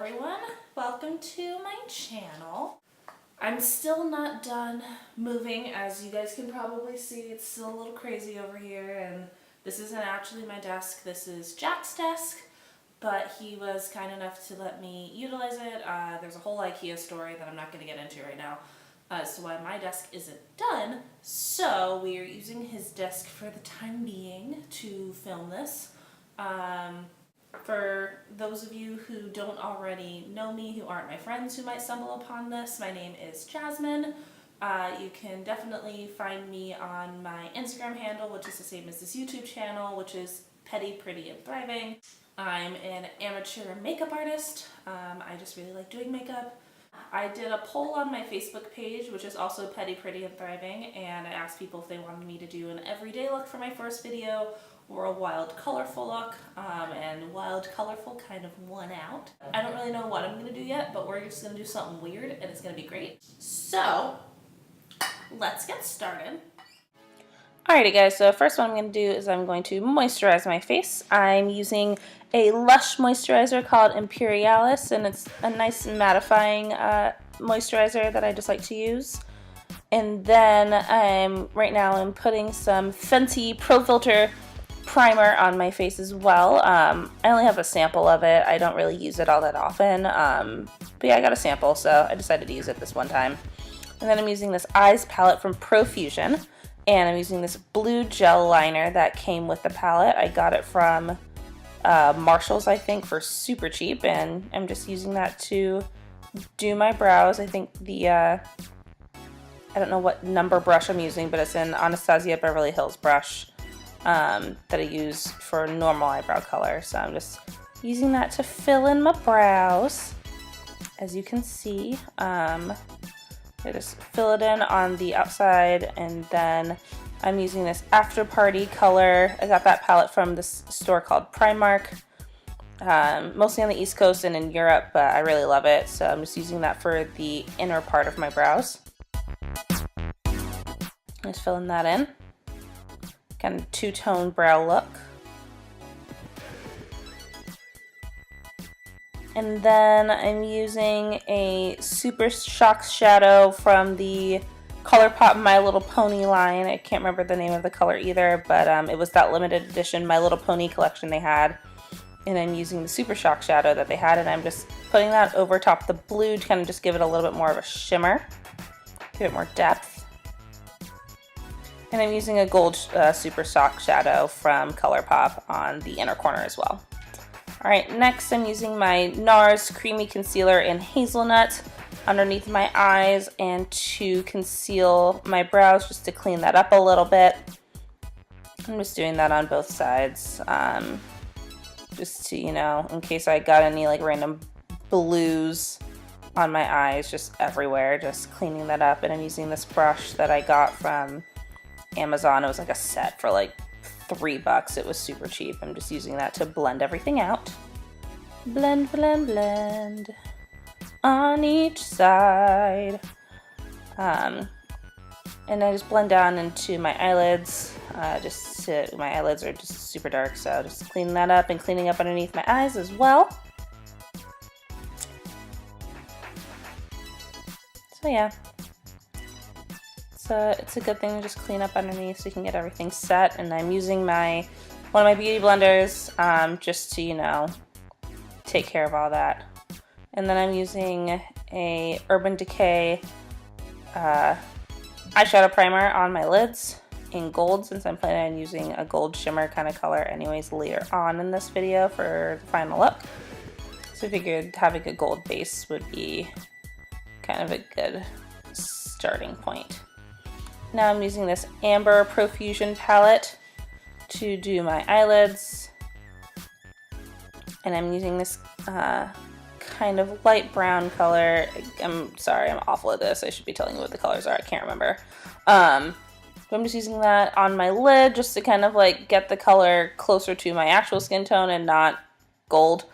everyone, welcome to my channel. I'm still not done moving, as you guys can probably see. It's still a little crazy over here, and this isn't actually my desk, this is Jack's desk, but he was kind enough to let me utilize it. There's a whole IKEA story that I'm not going to get into right now as to why my desk isn't done, so we are using his desk for the time being to film this. For those of you who don't already know me, who aren't my friends, who might stumble upon this, my name is Jasmine. You can definitely find me on my Instagram handle, which is the same as this YouTube channel, which is Petty, Pretty, and Thriving. I'm an amateur makeup artist. I just really like doing makeup. I did a poll on my Facebook page, which is also Petty, Pretty, and Thriving, and I asked people if they wanted me to do an everyday look for my first video or a wild, colorful look, and wild, colorful kind of won out. I don't really know what I'm going to do yet, but we're just going to do something weird, and it's going to be great. So, let's get started. Alrighty guys, so first what I'm going to do is I'm going to moisturize my face. I'm using a Lush moisturizer called Imperialis, and it's a nice mattifying moisturizer that I just like to use. And then right now I'm putting some Fenty Pro Filter primer on my face as well. I only have a sample of it. I don't really use it all that often, but yeah, I got a sample, so I decided to use it this one time. And then I'm using this Eyes palette from ProFusion, and I'm using this blue gel liner that came with the palette. I got it from Marshall's, I think, for super cheap, and I'm just using that to do my brows. I think the I don't know what number brush I'm using, but it's an Anastasia Beverly Hills brush that I use for normal eyebrow color. So I'm just using that to fill in my brows. As you can see, I just fill it in on the outside, and then I'm using this After Party color. I got that palette from this store called Primark, mostly on the East Coast and in Europe, but I really love it. So I'm just using that for the inner part of my brows. Just filling that in. Kind of two-tone brow look. And then I'm using a Super Shock shadow from the Colourpop My Little Pony line. I can't remember the name of the color either, but it was that limited edition My Little Pony collection they had. And I'm using the Super Shock shadow that they had, and I'm just putting that over top the blue to kind of just give it a little bit more of a shimmer, give it more depth. And I'm using a gold Super Shock shadow from Colourpop on the inner corner as well. Alright, next I'm using my NARS Creamy Concealer in Hazelnut underneath my eyes and to conceal my brows, just to clean that up a little bit. I'm just doing that on both sides, just to, you know, in case I got any like random blues on my eyes just everywhere, just cleaning that up. And I'm using this brush that I got from Amazon. It was like a set for like $3. It was super cheap. I'm just using that to blend everything out. Blend, blend, blend on each side. And I just blend down into my eyelids. My eyelids are just super dark, so just cleaning that up and cleaning up underneath my eyes as well. So yeah. So it's a good thing to just clean up underneath so you can get everything set. And I'm using one of my beauty blenders just to, you know, take care of all that. And then I'm using a Urban Decay eyeshadow primer on my lids in gold, since I'm planning on using a gold shimmer kind of color anyways later on in this video for the final look. So I figured having a gold base would be kind of a good starting point. Now I'm using this Amber ProFusion palette to do my eyelids, and I'm using this kind of light brown color. I'm sorry, I'm awful at this. I should be telling you what the colors are. I can't remember. But I'm just using that on my lid just to kind of like get the color closer to my actual skin tone and not gold,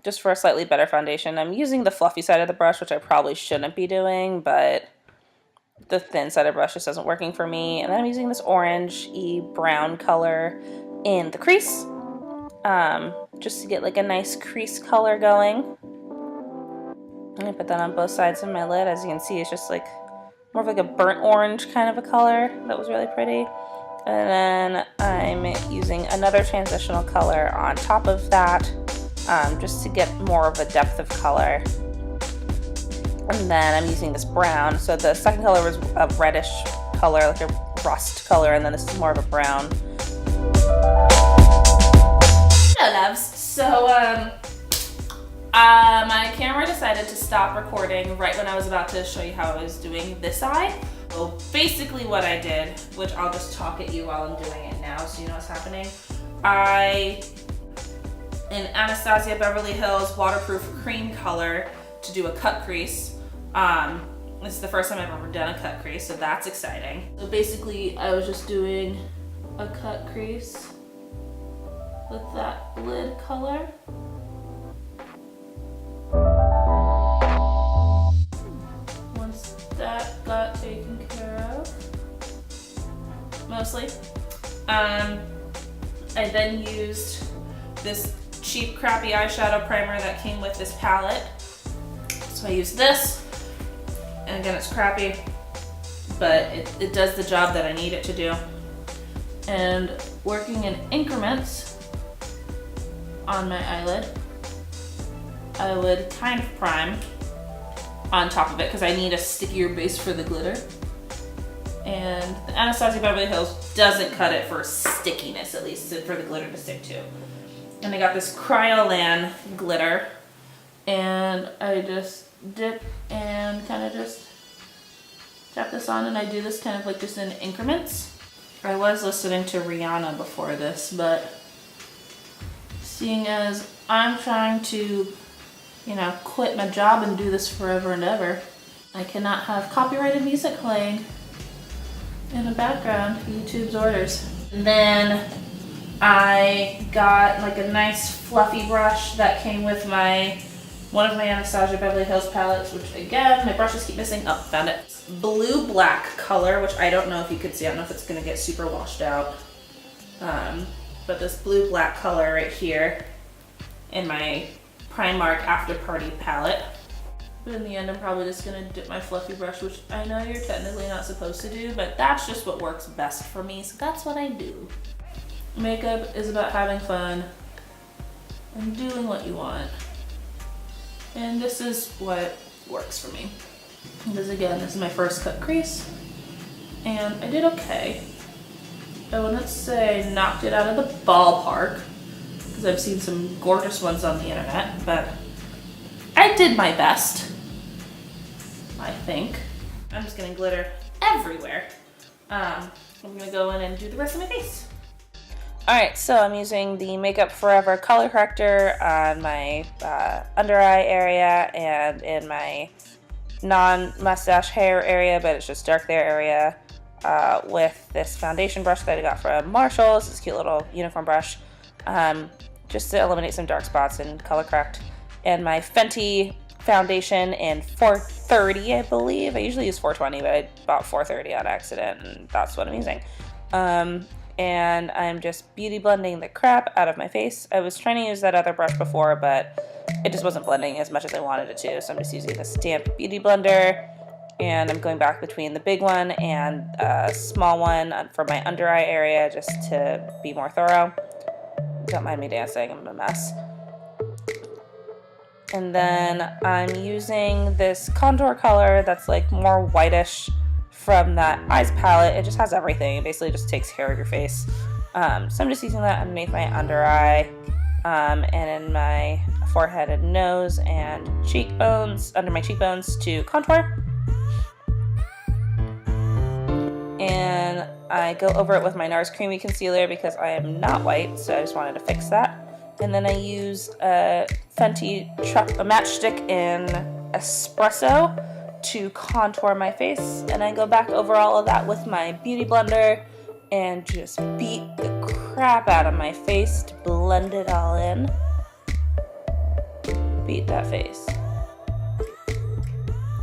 just for a slightly better foundation. I'm using the fluffy side of the brush, which I probably shouldn't be doing, but the thin side of the brush just isn't working for me. And then I'm using this orange-y brown color in the crease. just to get like a nice crease color going. I'm gonna put that on both sides of my lid. As you can see, it's just like more of like a burnt orange kind of a color. That was really pretty. And then I'm using another transitional color on top of that, just to get more of a depth of color. And then I'm using this brown. So the second color was a reddish color, like a rust color, and then this is more of a brown. Hello, loves. So, my camera decided to stop recording right when I was about to show you how I was doing this eye. So basically what I did, which I'll just talk at you while I'm doing it now so you know what's happening. In Anastasia Beverly Hills waterproof cream color to do a cut crease. This is the first time I've ever done a cut crease, so that's exciting. So basically I was just doing a cut crease with that lid color. Once that got taken care of, mostly, I then used this cheap crappy eyeshadow primer that came with this palette. So I used this, and again it's crappy, but it does the job that I need it to do. And working in increments on my eyelid, I would kind of prime on top of it because I need a stickier base for the glitter. And the Anastasia Beverly Hills doesn't cut it for stickiness, at least for the glitter to stick to. And I got this Kroylan glitter, and I just dip and kind of just tap this on, and I do this kind of like just in increments. I was listening to Rihanna before this, but seeing as I'm trying to, you know, quit my job and do this forever and ever, I cannot have copyrighted music playing in the background. YouTube's orders. And then I got like a nice fluffy brush that came with one of my Anastasia Beverly Hills palettes, which again, my brushes keep missing. Oh, found it. Blue black color, which I don't know if you could see. I don't know if it's gonna get super washed out. But this blue black color right here in my Primark After Party palette. But in the end, I'm probably just gonna dip my fluffy brush, which I know you're technically not supposed to do, but that's just what works best for me, so that's what I do. Makeup is about having fun and doing what you want. And this is what works for me. Because again, this is my first cut crease, and I did okay. I wouldn't say knocked it out of the ballpark, because I've seen some gorgeous ones on the internet, but I did my best, I think. I'm just getting glitter everywhere. I'm gonna go in and do the rest of my face. Alright, so I'm using the Makeup Forever color corrector on my under eye area and in my non-mustache hair area, but it's just dark there area, with this foundation brush that I got from Marshalls, this cute little uniform brush, just to eliminate some dark spots and color correct. And my Fenty foundation in 430, I believe. I usually use 420, but I bought 430 on accident, and that's what I'm using. And I'm just beauty blending the crap out of my face. I was trying to use that other brush before, but it just wasn't blending as much as I wanted it to, so I'm just using this damp beauty blender, and I'm going back between the big one and a small one for my under eye area just to be more thorough. Don't mind me dancing, I'm a mess. And then I'm using this contour color that's like more whitish from that Eyes palette. It just has everything. It basically just takes care of your face. So I'm just using that underneath my under eye, and in my forehead and nose and cheekbones, under my cheekbones to contour. And I go over it with my NARS Creamy Concealer because I am not white, so I just wanted to fix that. And then I use a Fenty matchstick in Espresso to contour my face. And I go back over all of that with my beauty blender and just beat the crap out of my face to blend it all in. Beat that face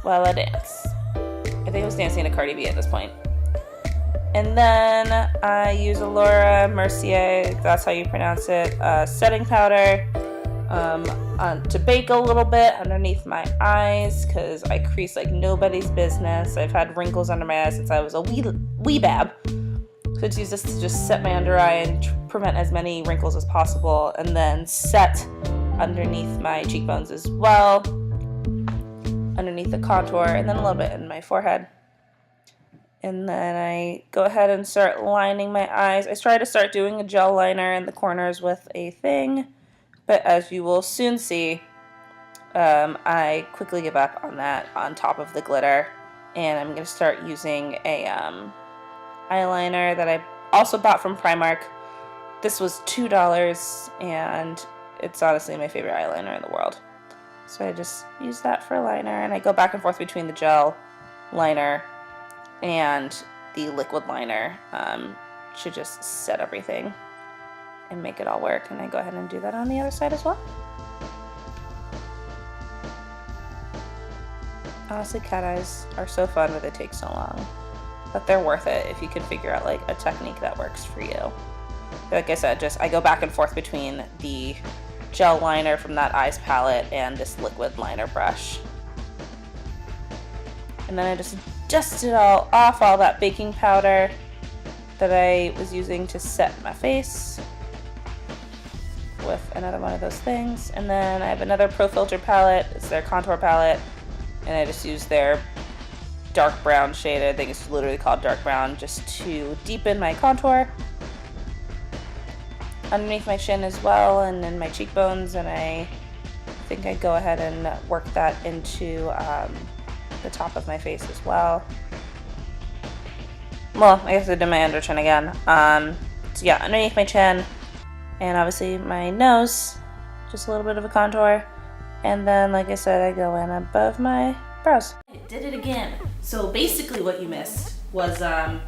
while I dance. I think I was dancing to Cardi B at this point. And then I use a Mercier, that's how you pronounce it, setting powder to bake a little bit underneath my eyes because I crease like nobody's business. I've had wrinkles under my eyes since I was a wee bab. So I use this to just set my under eye and prevent as many wrinkles as possible, and then set underneath my cheekbones as well, underneath the contour, and then a little bit in my forehead. And then I go ahead and start lining my eyes. I try to start doing a gel liner in the corners with a thing, but as you will soon see, I quickly give up on that on top of the glitter, and I'm going to start using a eyeliner that I also bought from Primark. This was $2, and it's honestly my favorite eyeliner in the world. So I just use that for a liner, and I go back and forth between the gel liner and the liquid liner to just set everything and make it all work. And I go ahead and do that on the other side as well. Honestly, cat eyes are so fun, but they take so long. But they're worth it if you can figure out like a technique that works for you. Like I said, I go back and forth between the gel liner from that eyes palette and this liquid liner brush. And then I just dust it all off, all that baking powder that I was using to set my face with another one of those things. And then I have another ProFusion palette. It's their contour palette, and I just use their dark brown shade. I think it's literally called dark brown, just to deepen my contour underneath my chin as well, and in my cheekbones. And I think I go ahead and work that into the top of my face as well. Well, I guess I did my under chin again. So yeah, underneath my chin, and obviously my nose, just a little bit of a contour. And then, like I said, I go in above my brows. I did it again. So basically what you missed was, I'll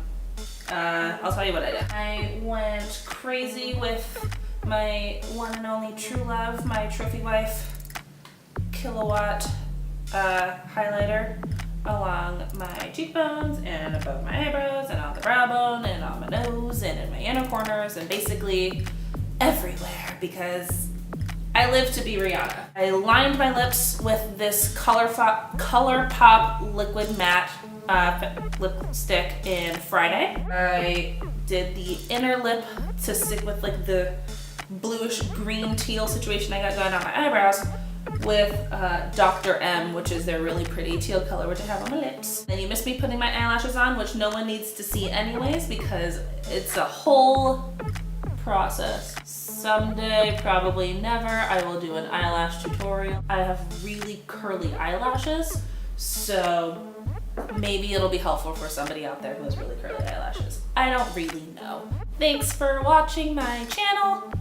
tell you what I did. I went crazy with my one and only true love, my trophy wife, Killawatt highlighter along my cheekbones and above my eyebrows and on the brow bone and on my nose and in my inner corners and basically everywhere, because I live to be Rihanna. I lined my lips with this Colourpop liquid matte lipstick in Friday. I did the inner lip to stick with like the bluish green teal situation I got going on my eyebrows with Dr. M, which is their really pretty teal color, which I have on my lips. Then you missed me putting my eyelashes on, which no one needs to see anyways because it's a whole process. Someday, probably never, I will do an eyelash tutorial. I have really curly eyelashes, so maybe it'll be helpful for somebody out there who has really curly eyelashes. I don't really know. Thanks for watching my channel.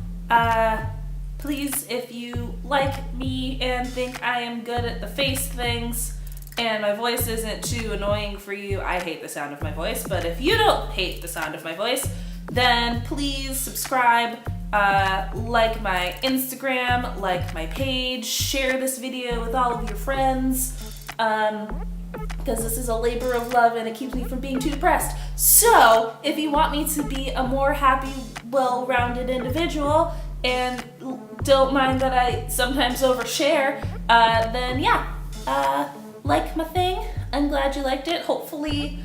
Please, if you like me and think I am good at the face things and my voice isn't too annoying for you, I hate the sound of my voice, but if you don't hate the sound of my voice, then please subscribe, like my Instagram, like my page, share this video with all of your friends, because this is a labor of love and it keeps me from being too depressed. So, if you want me to be a more happy, well-rounded individual, and don't mind that I sometimes overshare, then yeah, like my thing. I'm glad you liked it. Hopefully,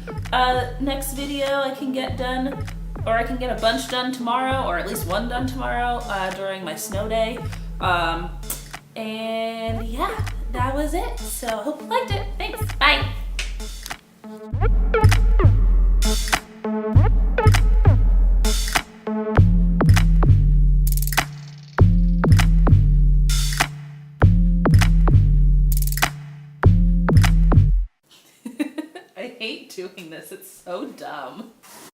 next video I can get done, or I can get a bunch done tomorrow, or at least one done tomorrow during my snow day. And yeah, that was it. So hope you liked it. Thanks. Bye. I hate doing this. It's so dumb.